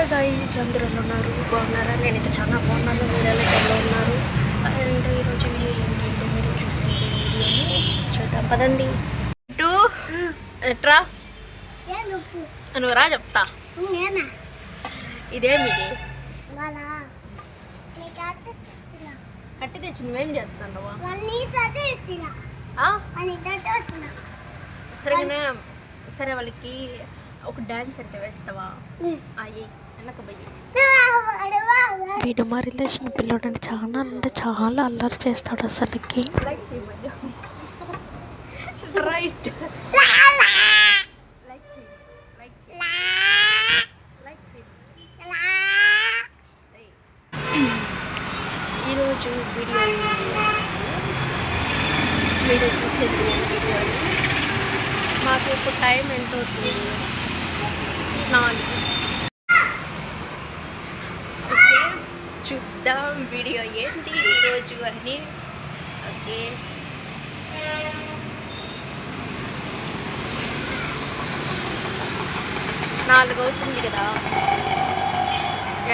Hello guys, అందరూ ఎలా ఉన్నారు? బాగున్నారా? నేనైతే చాలా బాగున్నాను. మీరు ఎలా ఉన్నారు? అండ్ ఈరోజు వీడియో ఏంటంటే మీరు చూసే వీడియోని చూద్దాం పదండి. టూ ఎట్రా నువ్వు రా చెప్తా. ఇదేమిది కట్టి తెచ్చి నువ్వేం చేస్తాను? సరేనా? సరే, వాళ్ళకి ఒక డాన్స్ అంటే వేస్తావా? అయ్యి వీడు మా రిలేషన్ పిల్లోడు అంటే చాలా అల్లరి చేస్తాడు అసలుకి. రైట్, ఈరోజు వీడియో చూసేది వీడియోని మాకు ఇప్పుడు టైం ఎంత అవుతుంది? 4. ఓకే, చూద్దాం వీడియో ఏంటి ఈరోజు అని. ఓకే, 4 అవుతుంది కదా,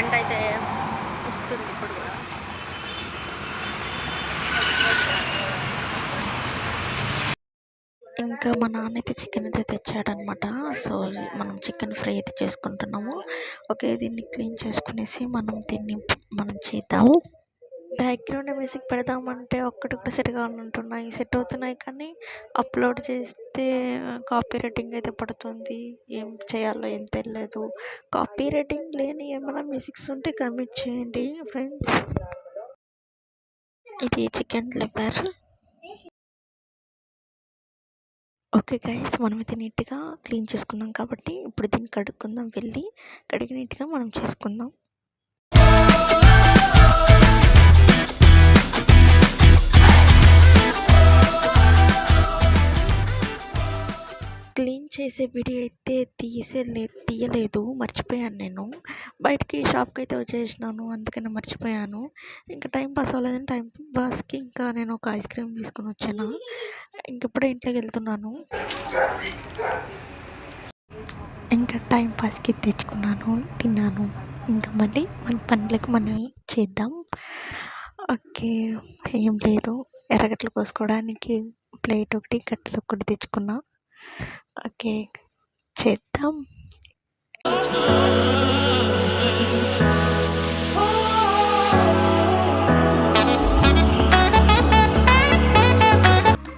ఎండ అయితే వస్తుంది ఇప్పుడు కూడా. ఇంకా మా నాన్న అయితే చికెన్ అయితే తెచ్చాడనమాట. సో మనం చికెన్ ఫ్రై అయితే చేసుకుంటున్నాము. ఓకే, దీన్ని క్లీన్ చేసుకునేసి మనం చేద్దాము. బ్యాక్గ్రౌండ్ మ్యూజిక్ పెడదామంటే ఒక్కటి కూడా సరిగా ఉంటున్నాయి, సెట్ అవుతున్నాయి, కానీ అప్లోడ్ చేస్తే కాపీ రైటింగ్ అయితే పడుతుంది. ఏం చేయాలో ఏం తెలియదు. కాపీ రైటింగ్ లేని ఏమైనా మ్యూజిక్స్ ఉంటే కమెంట్ చేయండి ఫ్రెండ్స్. ఇది చికెన్ లివర్. ఓకే గైస్, మనమైతే నీట్గా క్లీన్ చేసుకున్నాం కాబట్టి ఇప్పుడు దీన్ని కడుక్కుందాం. కడిగి నీట్గా మనం చేసుకుందాం. క్లీన్ చేసే వీడియో అయితే తీయలేదు, మర్చిపోయాను. నేను బయటికి షాప్కి అయితే వచ్చేసినాను, అందుకని మర్చిపోయాను. ఇంకా టైం పాస్ అవ్వలేదని టైం పాస్కి ఇంకా నేను ఒక ఐస్ క్రీమ్ తీసుకొని వచ్చాను. ఇంకప్పుడే ఇంట్లోకి వెళ్తున్నాను. ఇంకా టైం పాస్కి తెచ్చుకున్నాను, తిన్నాను. ఇంకా మళ్ళీ మన పనులకు మనం చేద్దాం. ఓకే, ఏం లేదు, ఎర్రగడ్డలు కోసుకోవడానికి ప్లేట్ ఒకటి, కట్టెలు ఒకటి తెచ్చుకున్నా. ఓకే, చేద్దాం.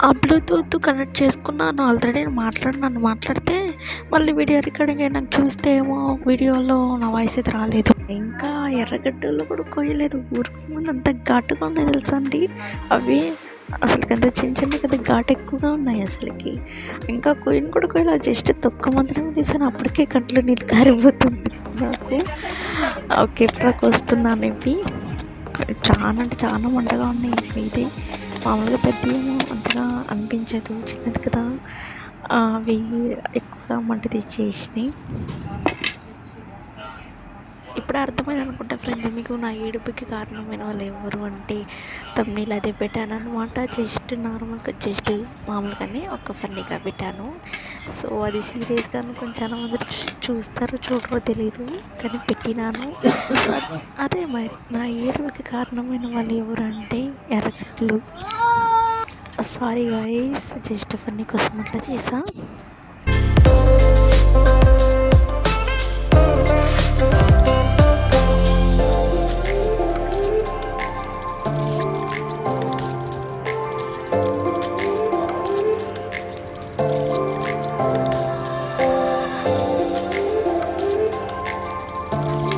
ఆ బ్లూటూత్ కనెక్ట్ చేసుకున్నాను ఆల్రెడీ. మాట్లాడితే మళ్ళీ వీడియో రికార్డింగ్ అయినాక చూస్తే ఏమో వీడియోలో నా వాయిస్ అయితే రాలేదు. ఇంకా ఎర్రగడ్డలు కూడా కోయలేదు. ఊరికి ముందు అంత ఘాటుగా ఉన్నాయి తెలుసా అండి. అవి అసలుకి అంత చిన్న కదా, ఘాటు ఎక్కువగా ఉన్నాయి అసలుకి. ఇంకా కోయలా, జస్ట్ తొక్క మాత్రమే తీసాను, అప్పటికే కంట్లో నీళ్ళు కారిపోతుంది నాకు. ఓకే, ఇప్పుడు వస్తున్నాను. ఇవి చాలా మంటగా ఉన్నాయి. ఇది మామూలుగా పెద్ద ఏమో అంతగా అనిపించదు, చిన్నది కదా. అవి ఎక్కువగా మంట తెచ్చేసినాయి. ఇప్పుడు అర్థమైంది అనుకుంటా ఫ్రెండ్స్ మీకు, నా ఏడుపుకి కారణమైన వాళ్ళు ఎవరు అంటే తమ్ముళ్ళు అదే పెట్టాను అనమాట. జస్ట్ నార్మల్గా, జస్ట్ మామూలుగానే ఒక ఫన్నీగా పెట్టాను. సో అది సీరియస్గా అనుకుని చాలా మంది చూడరో తెలీదు, కానీ పెట్టినాను. అదే మరి నా ఏడుపుకి కారణమైన వాళ్ళు ఎవరు అంటే ఎర్రగడ్డలు. సారీ గాయ్స్, జస్ట్ ఫన్నీ కోసం అట్లా చేసా.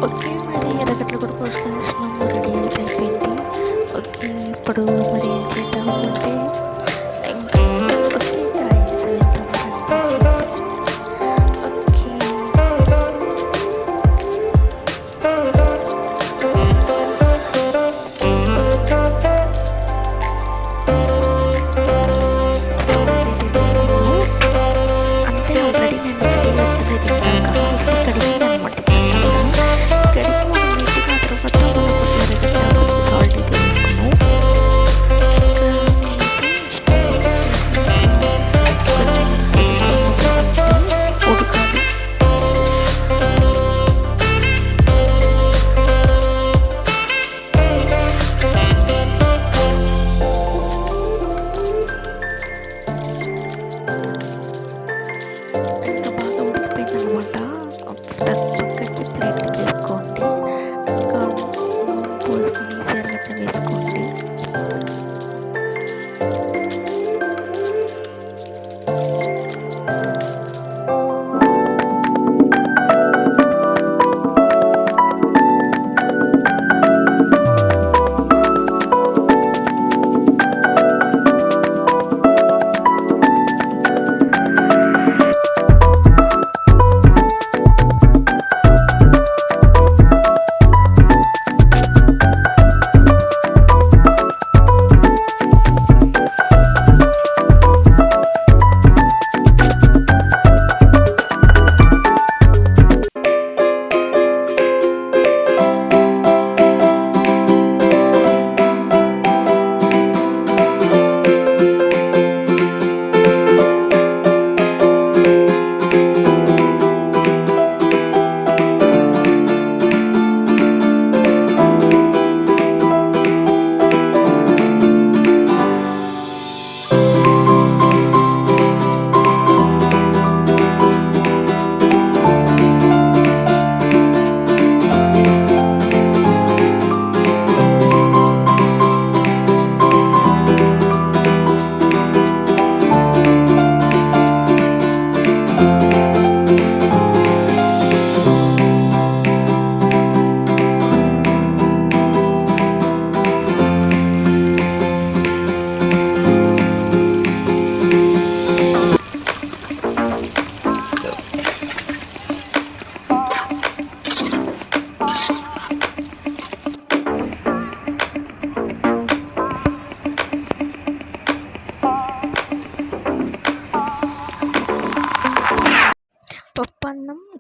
ఓకే, మరి ఎర్రగడ్డలు కూడా కోసుకొనేసినాము, రెడీ అయితే అయిపోయింది. ఓకే, ఇప్పుడు మరి ఏం చేద్దాము అంటే ఇంకా ఓకే గాయ్స్, చేద్దాం. ఓకే, సాల్ట్ అయితే వేసుకున్నాము. అంటే ఆల్రెడీ నేను వీడియో ఎత్తలేదు, ఇందాక కడిగింది అనమాట. కడిగి మనం నీట్గా తర్వాత మనం కొద్దిగా సాల్ట్ అయితే వేసుకున్నాం. ఇంకా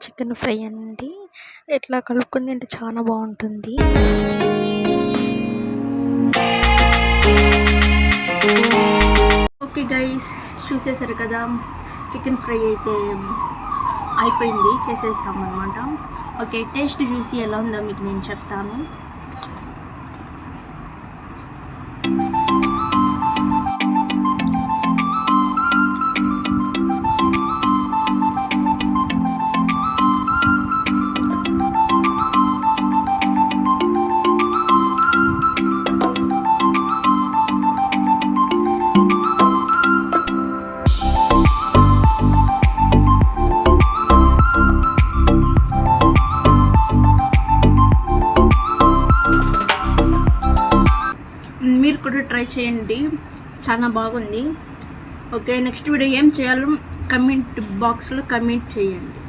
చికెన్ ఫ్రై అండి. ఇట్లా కలుపుకొని తింటే చాలా బాగుంటుంది. ఓకే గైస్, చూసేసారు కదా, చికెన్ ఫ్రై అయితే అయిపోయింది, చేసేస్తామన్నమాట. ఓకే, టేస్ట్ చూసి ఎలా ఉందో మీకు నేను చెప్తాను. మీరు కూడా ట్రై చేయండి, చాలా బాగుంది. ఓకే, నెక్స్ట్ వీడియో ఏం చేయాలో కమెంట్ బాక్స్లో కమెంట్ చేయండి.